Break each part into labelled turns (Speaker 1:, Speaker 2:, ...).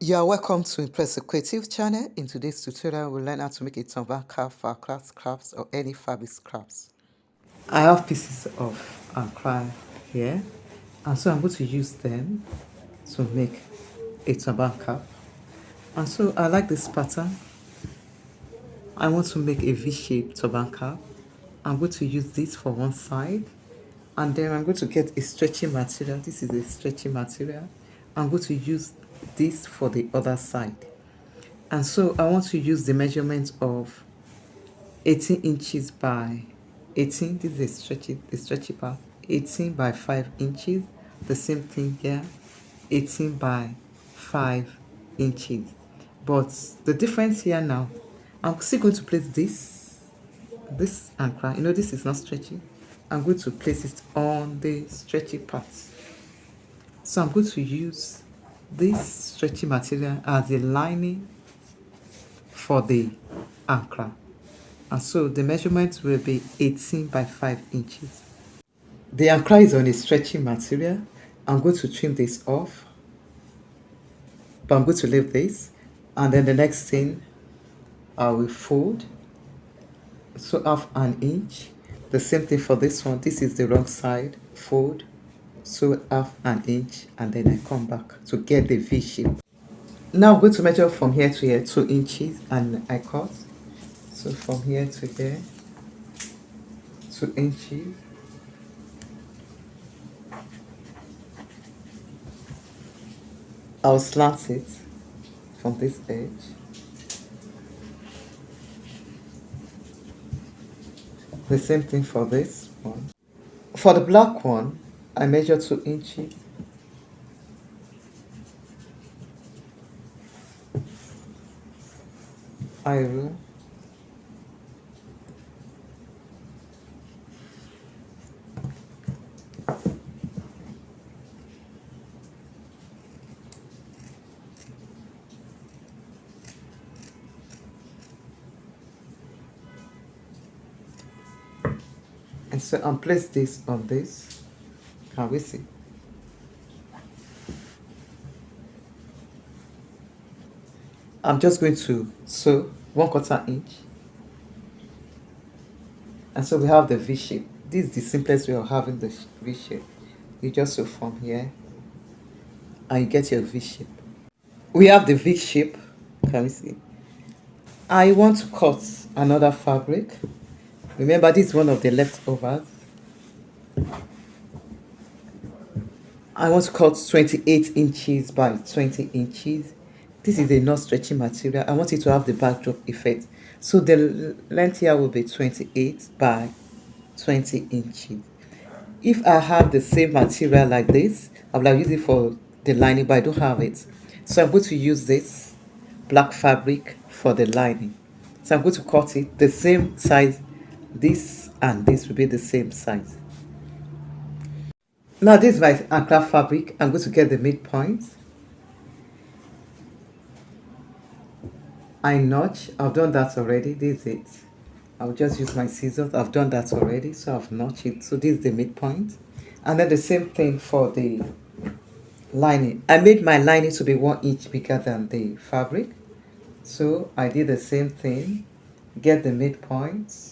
Speaker 1: You are welcome to Impressive Creative channel. In today's tutorial, we'll learn how to make a turban cap for our class crafts or any fabric crafts. I have pieces of Ankara here, and so I'm going to use them to make a turban cap. And so I like this pattern. I want to make a V-shaped turban cap. I'm going to use this for one side, and then I'm going to get a stretchy material. This is a stretchy material. I'm going to use this for the other side. And so I want to use the measurement of 18 inches by 18. This is a stretchy part. 18 by 5 inches. The same thing here. 18 by 5 inches. But the difference here now, I'm still going to place this anchor. You know, this is not stretchy. I'm going to place it on the stretchy part. So I'm going to use this stretchy material as a lining for the anchor. And so the measurement will be 18 by 5 inches. The anchor is on a stretchy material. I'm going to trim this off, but I'm going to leave this. And then the next thing, I will fold, so half an inch. The same thing for this one. This is the wrong side. Fold, so half an inch, and then I come back to get the V shape. Now I'm going to measure from here to here 2 inches, and I cut. So from here to here, 2 inches. I'll slant it from this edge. The same thing for this one. For the black one, I measure 2 inches. I will and so I'll place this on this. Can we see? I'm just going to sew 1/4 inch. And so we have the V shape. This is the simplest way of having the V shape. You just sew from here and you get your V shape. We have the V shape. Can we see? I want to cut another fabric. Remember, this is one of the leftovers. I want to cut 28 inches by 20 inches. This is a non-stretchy material. I want it to have the backdrop effect. So the length here will be 28 by 20 inches. If I have the same material like this, I will use it for the lining, but I don't have it. So I'm going to use this black fabric for the lining. So I'm going to cut it the same size. This and this will be the same size. Now this is my ankara fabric. I'm going to get the midpoint. I notch. I've done that already. This is it. I'll just use my scissors. I've done that already, so I've notched it. So this is the midpoint. And then the same thing for the lining. I made my lining to be 1 inch bigger than the fabric. So I did the same thing. Get the midpoints.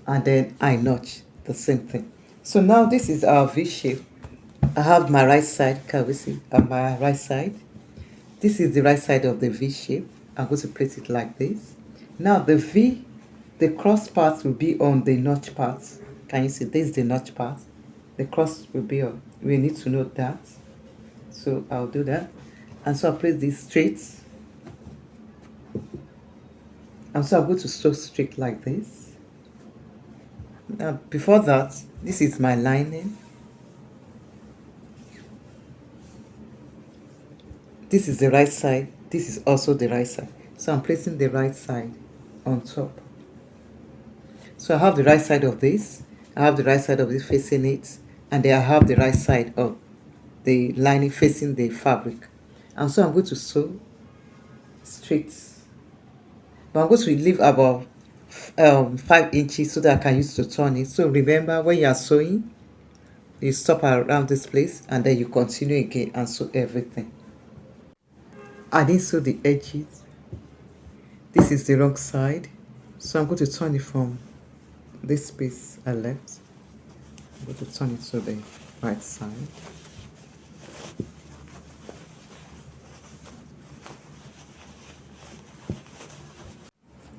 Speaker 1: And then I notch the same thing. So now this is our V shape. I have my right side, can we see? On my right side. This is the right side of the V shape. I'm going to place it like this. Now the V, the cross part will be on the notch part. Can you see? This is the notch part. The cross will be on. We need to note that. So I'll do that. And so I'll place this straight. And so I'm going to sew straight like this. Now, before that, this is my lining. This is the right side. This is also the right side. So I'm placing the right side on top. So I have the right side of this. I have the right side of this facing it. And then I have the right side of the lining facing the fabric. And so I'm going to sew straight. But I'm going to leave about 5 inches so that I can use to turn it. So remember, when you are sewing, You stop around this place and then you continue again and sew everything. I didn't sew the edges. This is the wrong side, so I'm going to turn it from this piece I left. I'm going to turn it to the right side.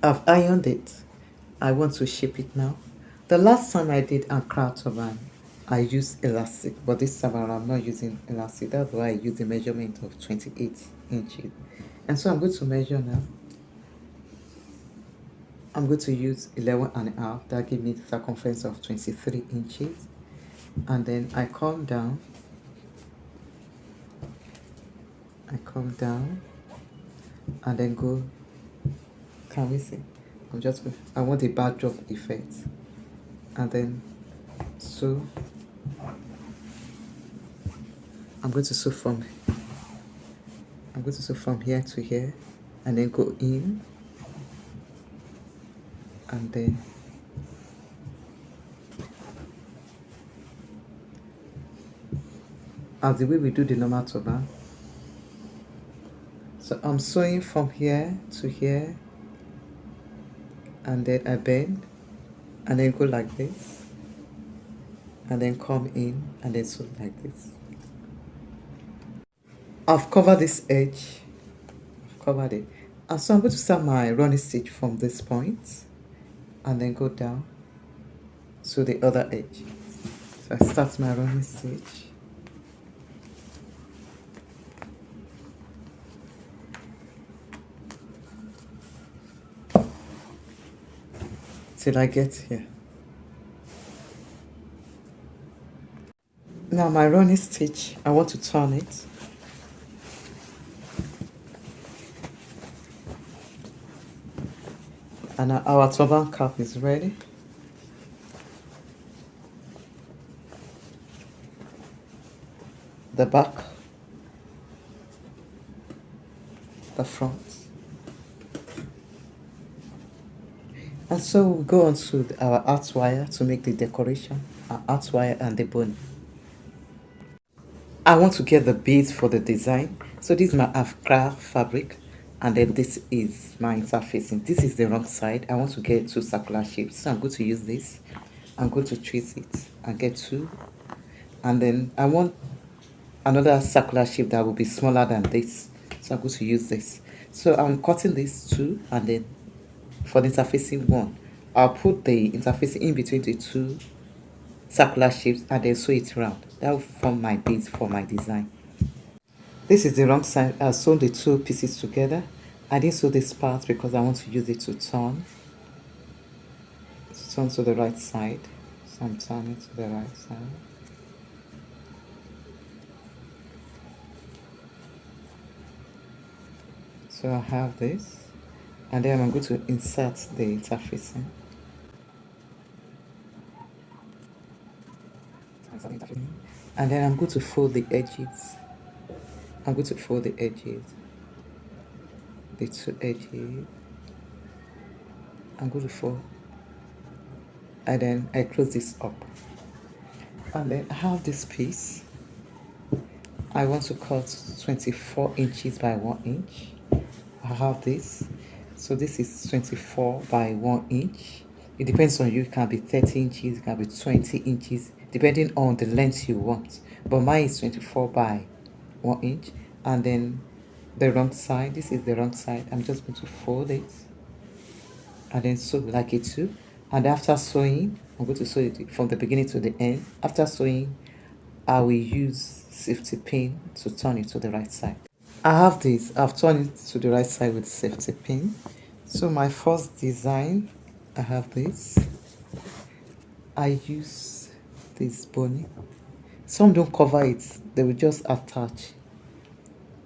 Speaker 1: I've ironed it. I want to shape it now. The last time I did Ankara turban, I used elastic, but this time around I'm not using elastic. That's why I use the measurement of 28 inches. And so I'm going to measure now. I'm going to use 11.5. That gives me the circumference of 23 inches. And then I come down. And then go. Can we see? I want a backdrop effect. And then sew. I'm going to sew from here to here, and then go in, and then as the way we do the normal turban. So I'm sewing from here to here, and then I bend, and then go like this, and then come in, and then sew like this. I've covered this edge. I've covered it. And so I'm going to start my running stitch from this point, and then go down to the other edge. So I start my running stitch. Till I get here. Now my running stitch, I want to turn it. And our turban cap is ready. The back, the front. And so we go on to our art wire to make the decoration, our art wire and the bone. I want to get the beads for the design. So this is my Afra fabric, and then this is my interfacing. This is the wrong side. I want to get two circular shapes. So I'm going to use this. I'm going to trace it and get two. And then I want another circular shape that will be smaller than this. So I'm going to use this. So I'm cutting these two, and then for the interfacing one, I'll put the interfacing in between the two circular shapes and then sew it round. That will form my base for my design. This is the wrong side. I've sewn the two pieces together. I didn't sew this part because I want to use it to turn to the right side. So I'm turning to the right side. So I have this, and then I'm going to insert the interfacing. And then I'm going to fold the edges. I'm going to fold the edges, the two edges. I'm going to fold, and then I close this up. And then I have this piece. I want to cut 24 inches by 1 inch. I have this. So this is 24 by 1 inch. It depends on you. It can be 30 inches, it can be 20 inches, depending on the length you want. But mine is 24 by 1 inch. And then the wrong side, this is the wrong side. I'm just going to fold it and then sew like it too. And after sewing, I'm going to sew it from the beginning to the end. After sewing, I will use safety pin to turn it to the right side. I have this. I've turned it to the right side with safety pin. So my first design, I have this. I use this bunny. Some don't cover it. They will just attach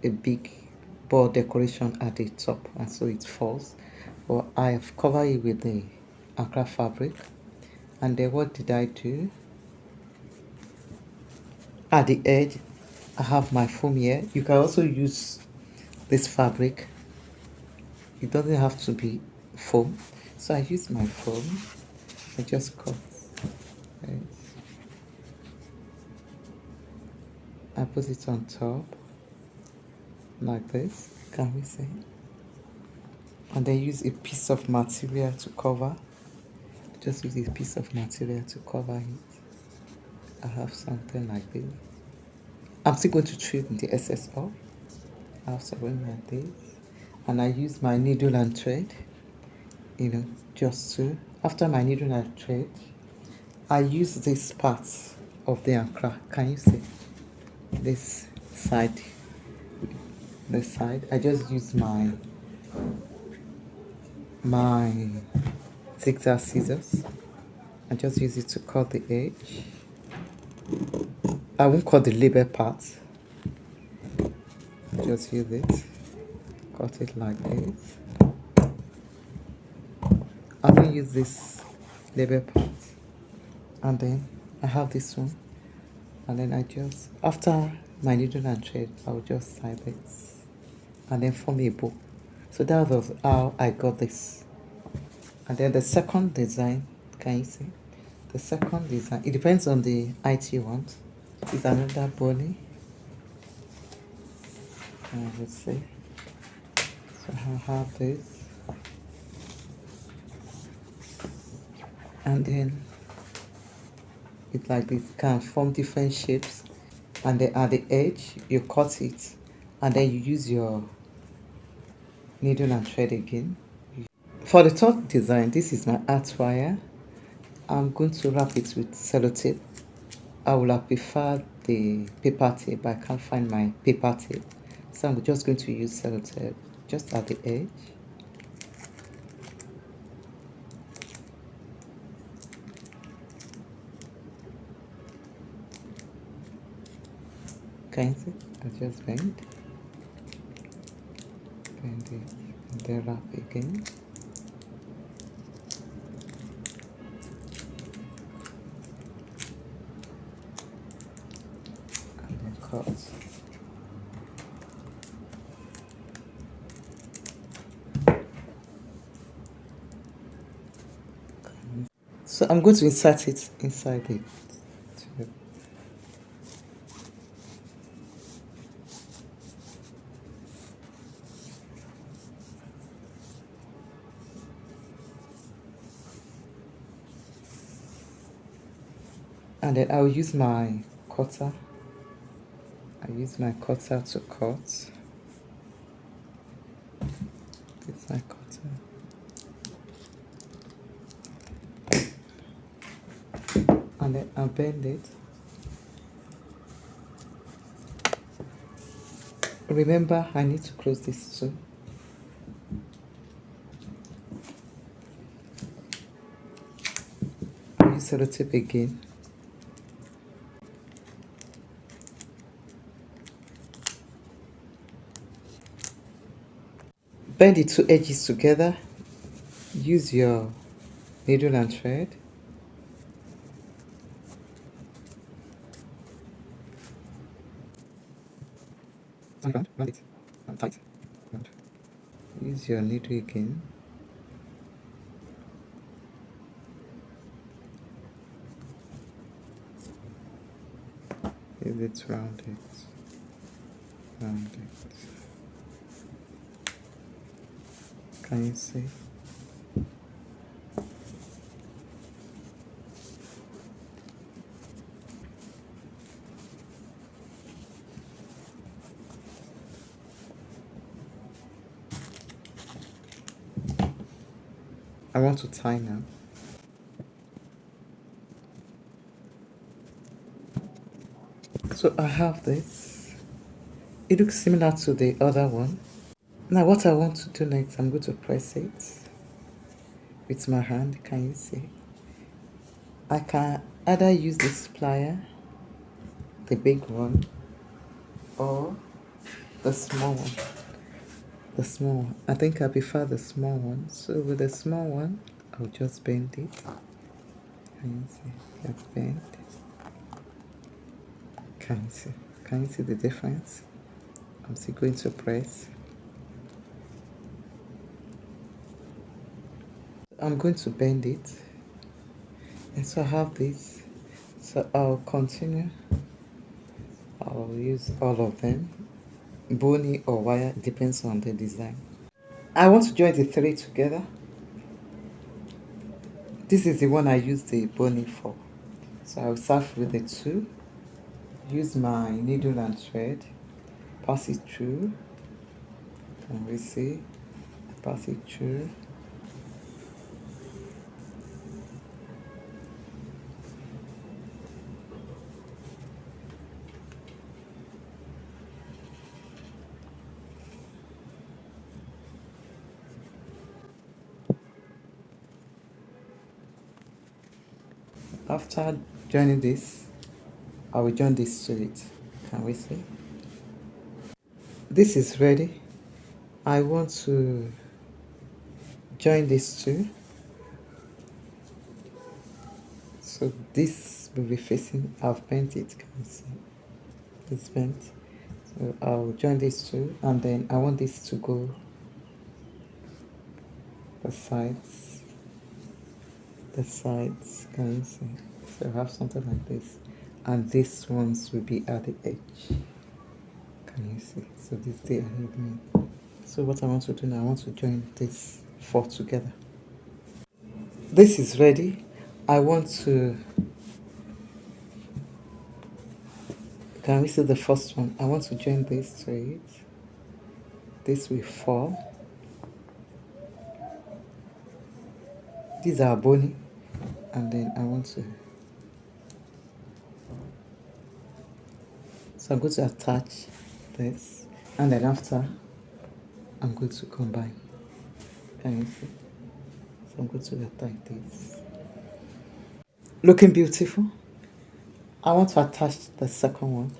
Speaker 1: a big ball decoration at the top, and so it falls. But I have covered it with the Ankara fabric. And then what did I do? At the edge, I have my foam here. You can also use this fabric. It doesn't have to be foam. So I use my foam. I just cut. I put it on top like this. Can we see? And then use a piece of material to cover. Just use a piece of material to cover it. I have something like this. I'm still going to trim the excess off. I have something like this. And I use my needle and thread, just to, after my needle and thread, I use this part of the ankara. Can you see? This side. I just use my zigzag scissors. I just use it to cut the edge. I won't cut the label part. Just use it. Cut it like this. I'm going to use this label part. And then I have this one. And then after my needle and thread, I'll just tie this. And then form a bow. So that was how I got this. And then the second design, can you see? The second design, it depends on the height you want. It's another body. Let's see. So I have this. And then it's like this, can form different shapes. And then at the edge, you cut it. And then you use your needle and thread again. For the third design, this is my art wire. I'm going to wrap it with sellotape. I would have preferred the paper tape, but I can't find my paper tape. So I'm just going to use sellotape just at the edge. Can you see? I just bend it, and then wrap again. And then cut. So I'm going to insert it inside the tube. And then I'll use my cutter. I use my cutter to cut. It's my cutter. And then I'll bend it. Remember, I need to close this too. I'll use sellotape again. Bend the two edges together. Use your needle and thread. Round it. Tight. Round. Use your needle again. Use it, round it. Round it. Can you see? I want to tie now. So I have this. It looks similar to the other one. Now what I want to do next, I'm going to press it with my hand. Can you see? I can either use this plier, the big one, or the small one. The small one. I think I prefer the small one. So with the small one, I'll just bend it. Can you see? Just bend. Can you see? Can you see the difference? I'm still going to press. I'm going to bend it. And so I have this. So I'll continue. I'll use all of them, bony or wire, depends on the design. I want to join the three together. This is the one I use the bony for. So I'll start with the two, use my needle and thread, pass it through, and we see, pass it through. After joining this, I will join this to it. Can we see? This is ready. I want to join these two. So this will be facing, I've bent it, can you see? It's bent. So I'll join these two, and then I want this to go the sides, can you see? So I have something like this, and these ones will be at the edge. Can you see? So this is the arrangement. So what I want to do now, I want to join these four together. This is ready. I want to, can we see the first one? I want to join this to it. This will fall. These are bony, and then I want to, so I'm going to attach this, and then after I'm going to combine. Can you see? So I'm going to attach this. Looking beautiful. I want to attach the second one.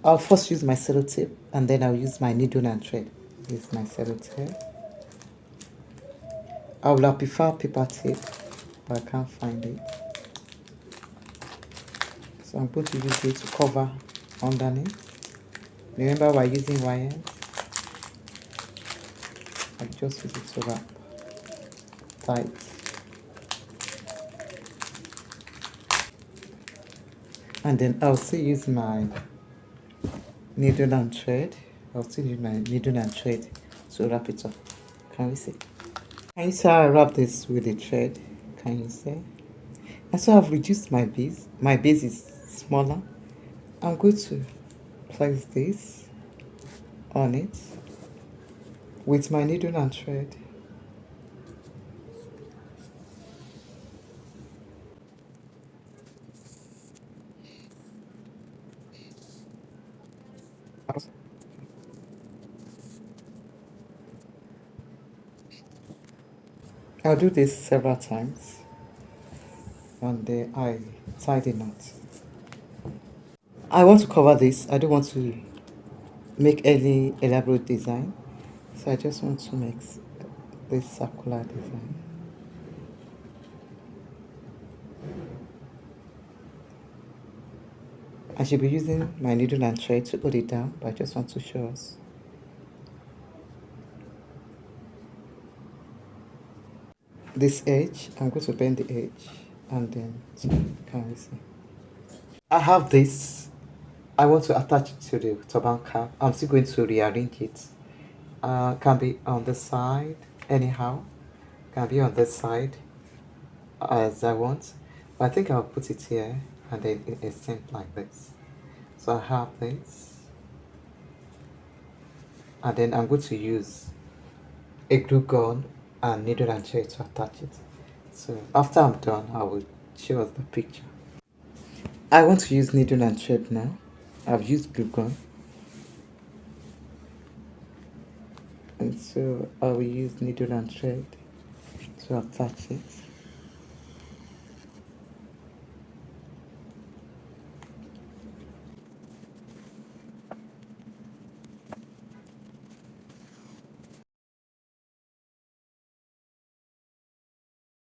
Speaker 1: I'll first use my sellotape, and then I'll use my needle and thread. This is my sellotape. I will prefer paper tape, but I can't find it. So I'm going to use it to cover underneath. Remember, we're using wire. I just use it to wrap tight. And then I'll still use my needle and thread. I'll still use my needle and thread to wrap it up. Can we see? Can you see how I wrap this with the thread? Can you see? And so I've reduced my base. My base is smaller. I'm going to place this on it with my needle and thread. I'll do this several times, and then I tie the knot. I want to cover this. I don't want to make any elaborate design, so I just want to make this circular design. I should be using my needle and thread to hold it down, but I just want to show us. This edge, I'm going to bend the edge, and then, can we see? I have this. I want to attach it to the turban cap. I'm still going to rearrange it. Can be on the side, anyhow. Can be on this side, as I want. But I think I'll put it here, and then it extends like this. So I have this. And then I'm going to use a glue gun and needle and thread to attach it. So after I'm done, I will show us the picture. I want to use needle and thread now. I've used glue gun. And so I will use needle and thread to attach it.